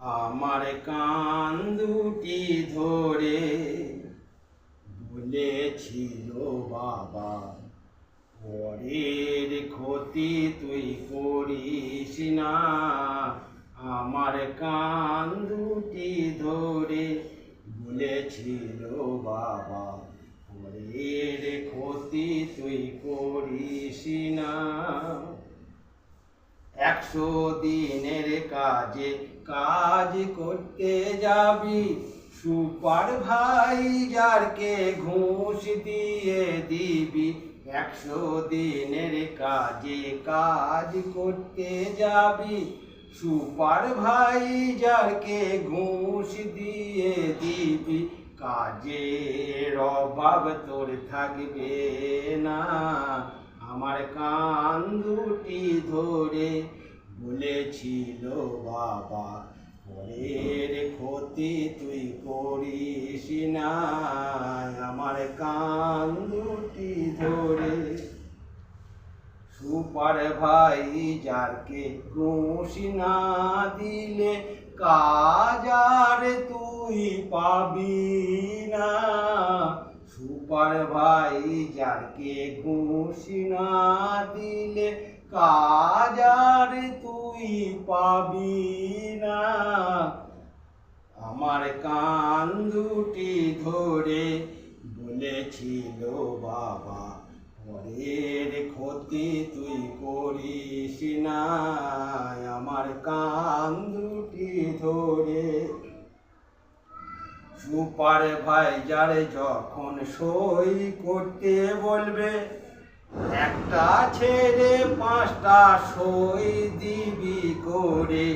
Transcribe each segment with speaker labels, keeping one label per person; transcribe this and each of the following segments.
Speaker 1: আমার কান দুটি ধরে বলেছিল বাবা, পরের ক্ষতি তুই করিস না। আমার কান দুটি ধরে বলেছিল বাবা, পরের ক্ষতি তুই করিস না। 100 দিনের কাজে কাজ করতে যাবি, সুপারভাইজারকে ঘুষ দিয়ে দিবি। 100 দিনের কাজে কাজ করতে যাবি, সুপারভাইজারকে ঘুষ দিয়ে দিবি। কাজের অভাব তোর থাকবে না। আমার কান দুটি ধরে বলেছিল বাবা, পরের ক্ষতি তুই করিস না। আমার কান দুটি ধরে সুপারভাইজারকে ঘুষ না দিলে কাজ আর তুই পাবি না। সুপারভাইজারকে ঘুষ না দিলে কাজ আর তুই পাবি না। আমার কান দুটি ধরে বলেছিল বাবা, পরের ক্ষতি তুই করিস না। আমার কান দুটি ধরে সুপারভাইজার যখন সই করতে বলবে, একটা ছেড়ে 5টা সই দিবি করে।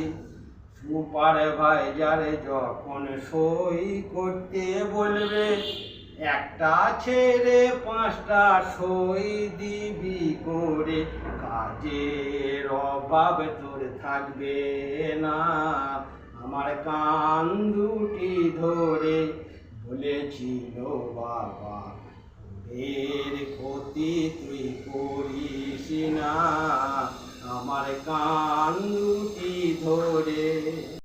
Speaker 1: সুপারভাইজার যখন সই করতে বলবে, একটা ছেড়ে 5টা সই দিবি করে। কাজের অভাব তোর থাকবে না। আমার কান দুটি ধরে বলেছিল বাবা, পরের ক্ষতি তুই করিস না। আমার কান